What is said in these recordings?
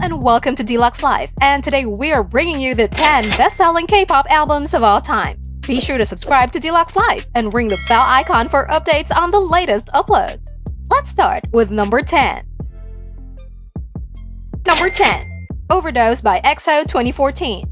and welcome to Deluxe Life. And today we are bringing you the 10 best-selling K-pop albums of all time. Be sure to subscribe to Deluxe Life and ring the bell icon for updates on the latest uploads. Let's start with number 10. Number 10. Overdose by EXO 2014.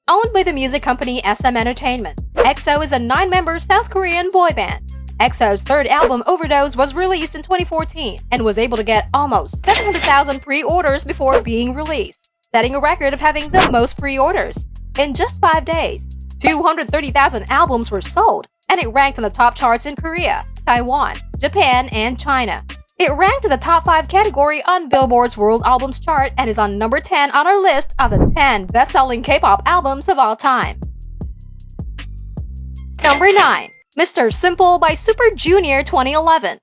Owned by the music company SM Entertainment, EXO is a 9-member South Korean boy band. EXO's third album, Overdose, was released in 2014 and was able to get almost 700,000 pre-orders before being released, setting a record of having the most pre-orders. In just 5 days, 230,000 albums were sold, and it ranked in the top charts in Korea, Taiwan, Japan, and China. It ranked in the top 5 category on Billboard's World Albums chart and is on number 10 on our list of the 10 best-selling K-pop albums of all time. Number 9. Mr. Simple by Super Junior 2011.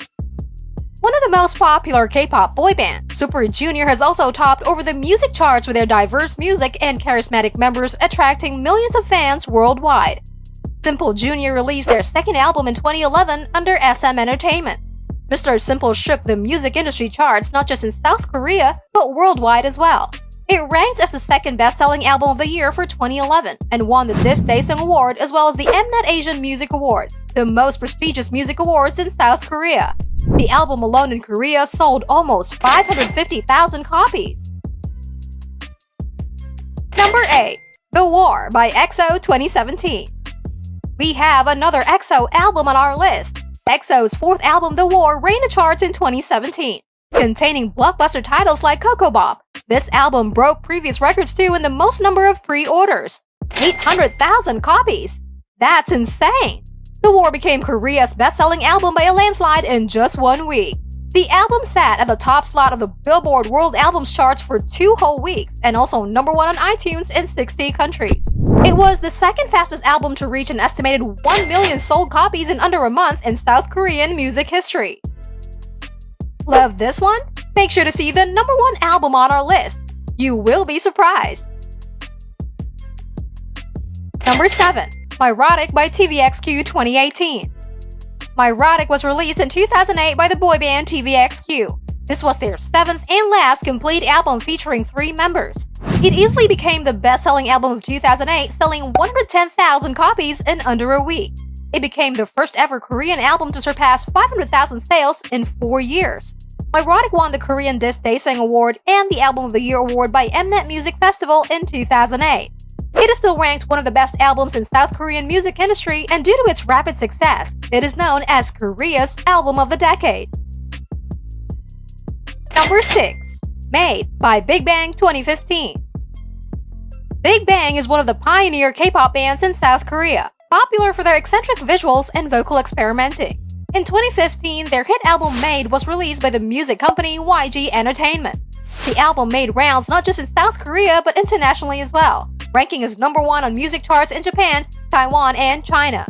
One of the most popular K-pop boy bands, Super Junior has also topped over the music charts with their diverse music and charismatic members attracting millions of fans worldwide. Simple Junior released their second album in 2011 under SM Entertainment. Mr. Simple shook the music industry charts not just in South Korea, but worldwide as well. It ranked as the second best-selling album of the year for 2011 and won the Disc Daesung Award as well as the Mnet Asian Music Award, the most prestigious music awards in South Korea. The album alone in Korea sold almost 550,000 copies. Number 8. The War by EXO 2017. We have another EXO album on our list. EXO's fourth album, The War, reigned the charts in 2017. Containing blockbuster titles like Coco Bop, this album broke previous records too in the most number of pre-orders. 800,000 copies! That's insane! The War became Korea's best-selling album by a landslide in just 1 week. The album sat at the top slot of the Billboard World Albums charts for 2 whole weeks and also number 1 on iTunes in 60 countries. It was the second fastest album to reach an estimated 1 million sold copies in under a month in South Korean music history. Love this one? Make sure to see the number 1 album on our list. You will be surprised. Number 7. Mirotic by TVXQ 2018. Mirotic was released in 2008 by the boy band TVXQ. This was their 7th and last complete album featuring 3 members. It easily became the best-selling album of 2008, selling 110,000 copies in under a week. It became the first ever Korean album to surpass 500,000 sales in 4 years. Mirotic won the Korean Disc Daesung Award and the Album of the Year Award by Mnet Music Festival in 2008. It is still ranked one of the best albums in South Korean music industry, and due to its rapid success, it is known as Korea's Album of the Decade. Number 6. Made by Big Bang 2015. Big Bang is one of the pioneer K-pop bands in South Korea, popular for their eccentric visuals and vocal experimenting. In 2015, their hit album Made was released by the music company YG Entertainment. The album made rounds not just in South Korea but internationally as well, ranking as number 1 on music charts in Japan, Taiwan, and China.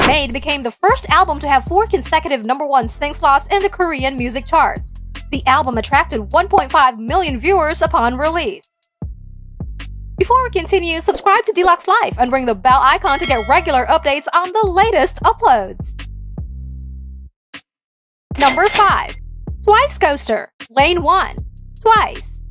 Made became the first album to have 4 consecutive number 1 sing slots in the Korean music charts. The album attracted 1.5 million viewers upon release. Before we continue, subscribe to Deluxe Life and ring the bell icon to get regular updates on the latest uploads. Number 5. TWICEcoaster, Lane 1, Twice.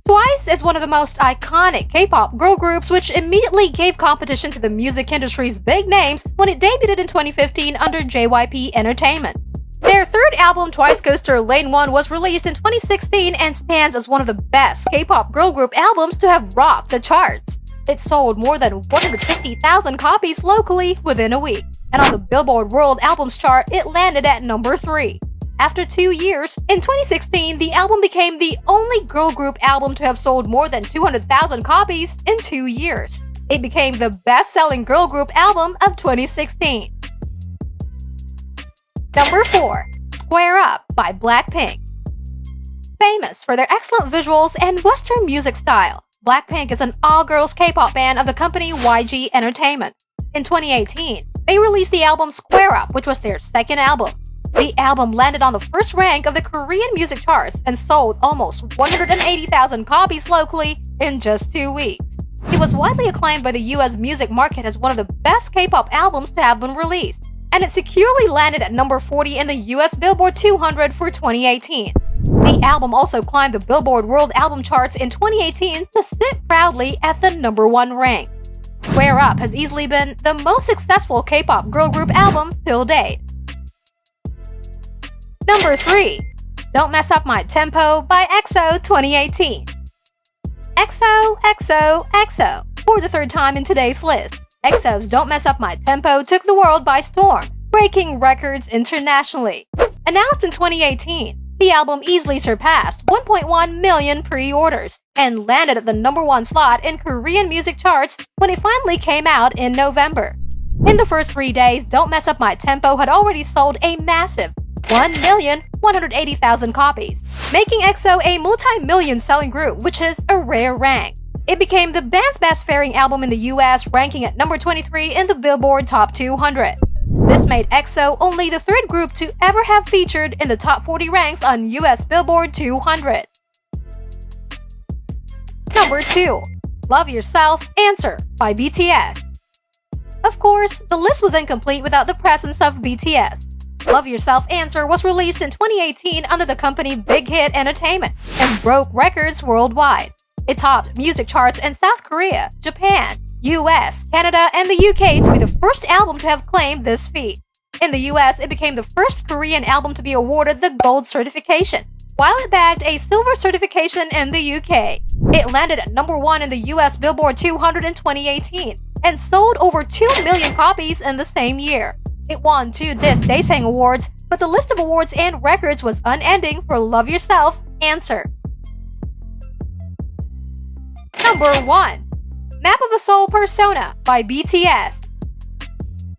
Twice is one of the most iconic K-pop girl groups which immediately gave competition to the music industry's big names when it debuted in 2015 under JYP Entertainment. Their third album, TWICEcoaster Lane 1, was released in 2016 and stands as one of the best K-pop girl group albums to have rocked the charts. It sold more than 150,000 copies locally within a week, and on the Billboard World Albums chart, it landed at number 3. After 2 years, in 2016, the album became the only girl group album to have sold more than 200,000 copies in 2 years. It became the best-selling girl group album of 2016. Number 4. Square Up by Blackpink. Famous for their excellent visuals and Western music style, Blackpink is an all-girls K-pop band of the company YG Entertainment. In 2018, they released the album Square Up, which was their second album. The album landed on the first rank of the Korean music charts and sold almost 180,000 copies locally in just 2 weeks. It was widely acclaimed by the US music market as one of the best K-pop albums to have been released, and it securely landed at number 40 in the US Billboard 200 for 2018. The album also climbed the Billboard World Album charts in 2018 to sit proudly at the number 1 rank. Square Up has easily been the most successful K-pop girl group album till date. Number 3. Don't Mess Up My Tempo by EXO 2018. EXO. For the third time in today's list, EXO's Don't Mess Up My Tempo took the world by storm, breaking records internationally. Announced in 2018, the album easily surpassed 1.1 million pre-orders and landed at the number 1 slot in Korean music charts when it finally came out in November. In the first 3 days, Don't Mess Up My Tempo had already sold a massive 1,180,000 copies, making EXO a multi-million selling group, which is a rare rank. It became the band's best-faring album in the US, ranking at number 23 in the Billboard Top 200. This made EXO only the third group to ever have featured in the top 40 ranks on US Billboard 200. Number 2. Love Yourself, Answer by BTS. Of course, the list was incomplete without the presence of BTS. Love Yourself, Answer was released in 2018 under the company Big Hit Entertainment and broke records worldwide. It topped music charts in South Korea, Japan, US, Canada, and the UK to be the first album to have claimed this feat. In the US, it became the first Korean album to be awarded the gold certification, while it bagged a silver certification in the UK. It landed at number 1 in the US Billboard 200 in 2018 and sold over 2 million copies in the same year. It won 2 Disc Daesang Awards, but the list of awards and records was unending for Love Yourself, Answer. Number 1. Map of the Soul Persona by BTS.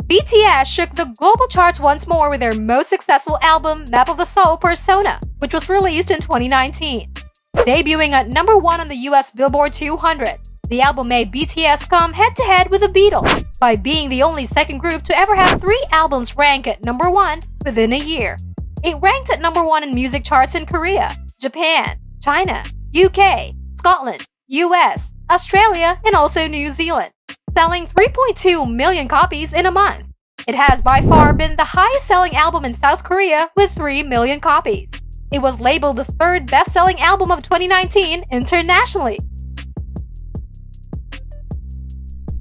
BTS shook the global charts once more with their most successful album, Map of the Soul Persona, which was released in 2019. Debuting at number 1 on the US Billboard 200, the album made BTS come head-to-head with the Beatles by being the only second group to ever have 3 albums rank at number 1 within a year. It ranked at number 1 in music charts in Korea, Japan, China, UK, Scotland, US, Australia, and also New Zealand, selling 3.2 million copies in a month. It has by far been the highest-selling album in South Korea with 3 million copies. It was labeled the 3rd best-selling album of 2019 internationally.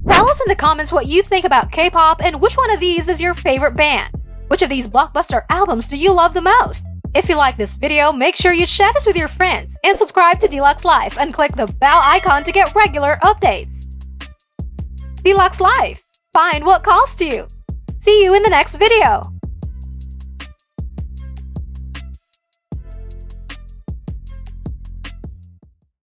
Tell us in the comments what you think about K-pop and which one of these is your favorite band. Which of these blockbuster albums do you love the most? If you like this video, make sure you share this with your friends and subscribe to Deluxe Life and click the bell icon to get regular updates. Deluxe Life. Find what calls to you. See you in the next video.